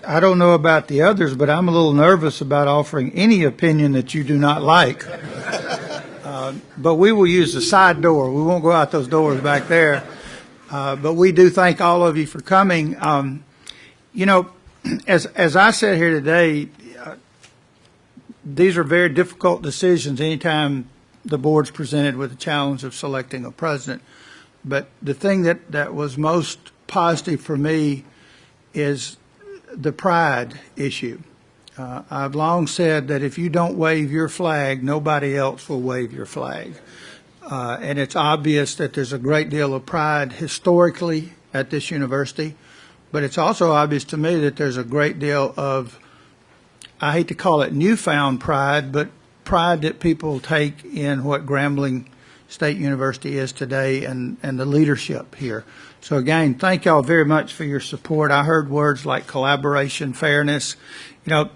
I don't know about the others, but I'm a little nervous about offering any opinion that you do not like. But we will use the side door. We won't go out those doors back there. But we do thank all of you for coming. You know, as I said here today, these are very difficult decisions anytime the board's presented with the challenge of selecting a president. But the thing that was most positive for me is the pride issue. I've long said that if you don't wave your flag, nobody else will wave your flag. And it's obvious that there's a great deal of pride historically at this university, but it's also obvious to me that there's a great deal of, I hate to call it newfound pride, but pride that people take in what Grambling State University is today and the leadership here. So again, thank y'all very much for your support. I heard words like collaboration, fairness. You know,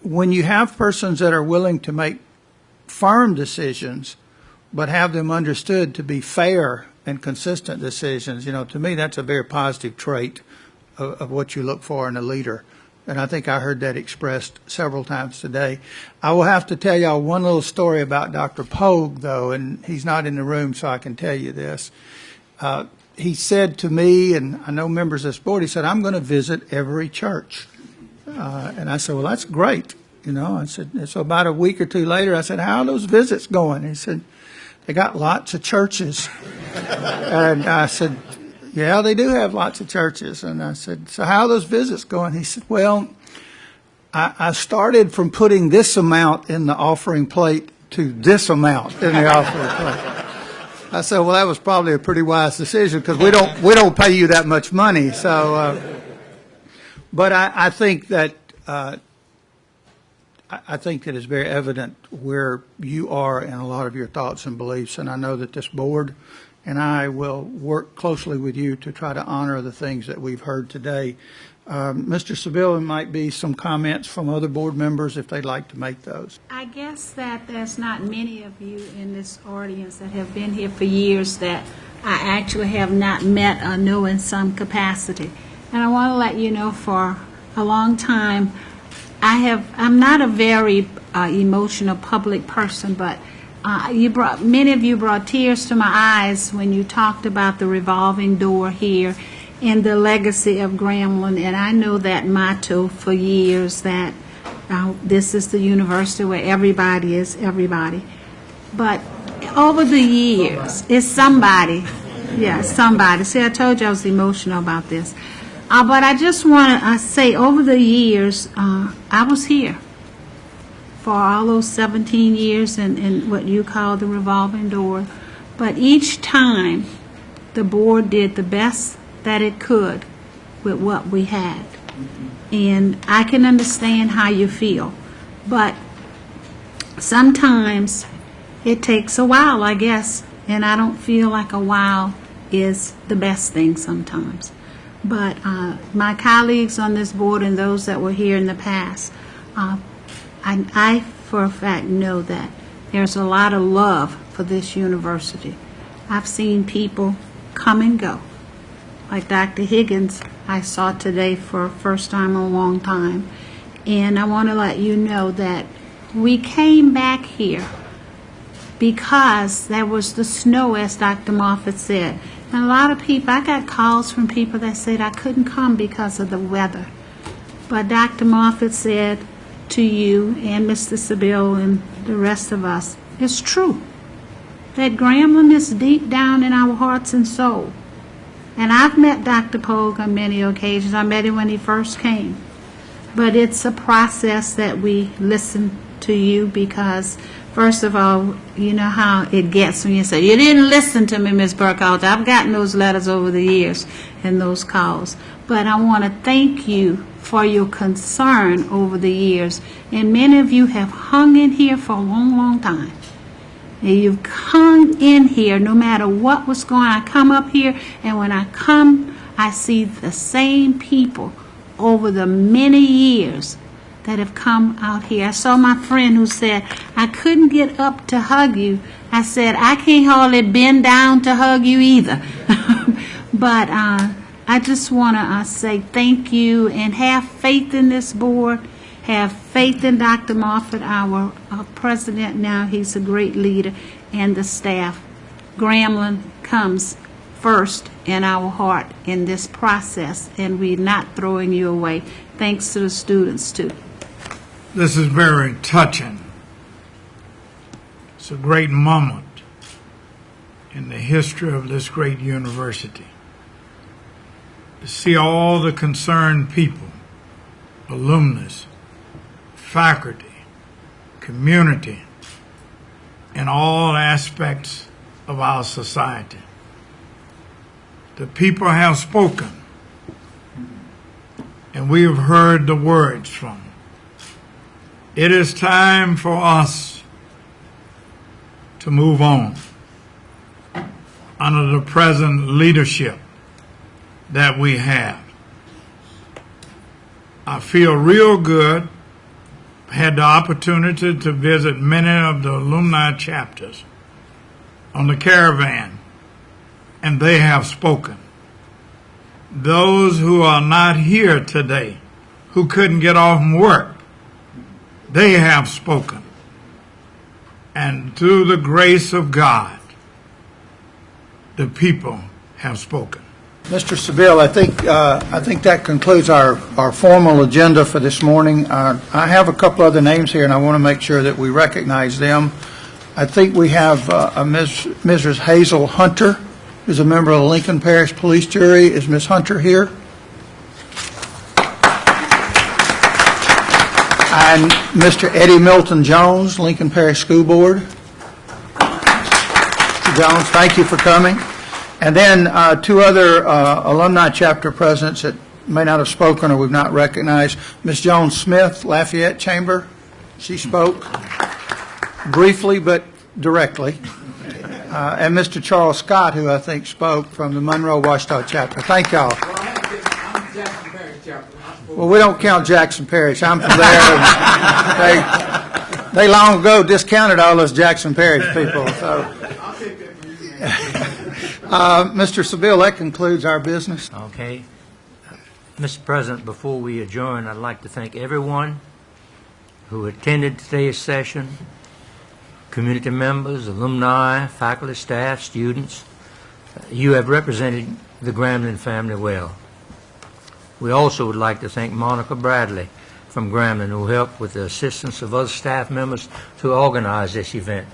when you have persons that are willing to make firm decisions, but have them understood to be fair and consistent decisions, you know, to me that's a very positive trait of what you look for in a leader. And I think I heard that expressed several times today. I will have to tell y'all one little story about Dr. Pogue, though, and he's not in the room, so I can tell you this. He said to me, and I know members of this board, he said, I'm going to visit every church. And I said, well, that's great. You know, I said, so about a week or two later, I said, how are those visits going? He said, they got lots of churches. And I said, yeah, they do have lots of churches. And I said, so how are those visits going? He said, well, I started from putting this amount in the offering plate to this amount in the offering plate. I said, well, that was probably a pretty wise decision because we don't pay you that much money. So, but I think that it's very evident where you are in a lot of your thoughts and beliefs, and I know that this board and I will work closely with you to try to honor the things that we've heard today. Mr. Seville, there might be some comments from other board members if they'd like to make those. I guess that there's not many of you in this audience that have been here for years that I actually have not met or know in some capacity. And I want to let you know for a long time, I'm not a very emotional public person, but many of you brought tears to my eyes when you talked about the revolving door here and the legacy of Grambling. And I know that motto for years, that this is the university where everybody is everybody. But over the years, it's somebody. Yeah, somebody. See, I told you I was emotional about this. But I just want to say, over the years, I was here for all those 17 years in what you call the revolving door. But each time, the board did the best that it could with what we had. And I can understand how you feel. But sometimes it takes a while, I guess. And I don't feel like a while is the best thing sometimes. But my colleagues on this board and those that were here in the past, I for a fact know that there's a lot of love for this university. I've seen people come and go. Like Dr. Higgins, I saw today for the first time in a long time. And I want to let you know that we came back here because there was the snow, as Dr. Moffitt said. And a lot of people, I got calls from people that said I couldn't come because of the weather. But Dr. Moffitt said to you and Mr. Seville and the rest of us, it's true that Grambling is deep down in our hearts and soul. And I've met Dr. Pogue on many occasions. I met him when he first came. But it's a process that we listen to you because, first of all, you know how it gets when you say, you didn't listen to me, Ms. Burkhalter. I've gotten those letters over the years and those calls. But I want to thank you for your concern over the years. And many of you have hung in here for a long, long time. And you've hung in here no matter what was going on. I come up here, and when I come, I see the same people over the many years that have come out here. I saw my friend who said, I couldn't get up to hug you. I said, I can't hardly bend down to hug you either. But I I just want to say thank you and have faith in this board. Have faith in Dr. Moffitt, our president now. He's a great leader, and the staff. Grambling comes first in our heart in this process, and we're not throwing you away. Thanks to the students, too. This is very touching. It's a great moment in the history of this great university to see all the concerned people, alumnus, faculty, community, in all aspects of our society. The people have spoken, and we have heard the words from them. It is time for us to move on under the present leadership that we have. I feel real good. Had the opportunity to visit many of the alumni chapters on the caravan, and they have spoken. Those who are not here today, who couldn't get off from work, they have spoken. And through the grace of God, the people have spoken. Mr. Seville, I think that concludes our formal agenda for this morning. I have a couple other names here, and I want to make sure that we recognize them. I think we have Mrs. Hazel Hunter, who's a member of the Lincoln Parish Police Jury. Is Ms. Hunter here? And Mr. Eddie Milton Jones, Lincoln Parish School Board. Mr. Jones, thank you for coming. And then two other alumni chapter presidents that may not have spoken or we've not recognized. Ms. Joan Smith, Lafayette Chamber. She spoke briefly but directly. And Mr. Charles Scott, who I think spoke from the Monroe Washita chapter. Thank y'all. Well, we don't count Jackson Parish. I'm from there. And they long ago discounted all those Jackson Parish people. So. Mr. Seville, that concludes our business. Okay. Mr. President, before we adjourn, I'd like to thank everyone who attended today's session, community members, alumni, faculty, staff, students. You have represented the Grambling family well. We also would like to thank Monica Bradley from Grambling, who helped with the assistance of other staff members to organize this event.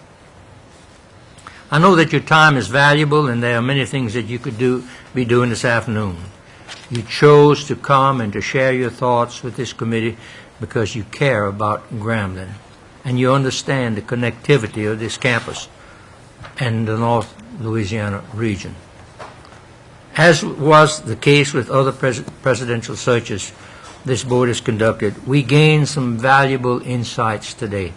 I know that your time is valuable and there are many things that you could be doing this afternoon. You chose to come and to share your thoughts with this committee because you care about Grambling and you understand the connectivity of this campus and the North Louisiana region. As was the case with other presidential searches this board has conducted, we gained some valuable insights today.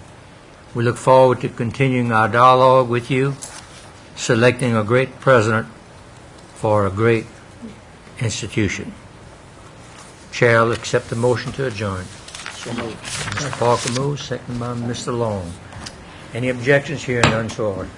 We look forward to continuing our dialogue with you, selecting a great president for a great institution. Chair will accept the motion to adjourn. So moved. Mr. Parker moves, second by Mr. Long. Any objections? Here, none so ordered.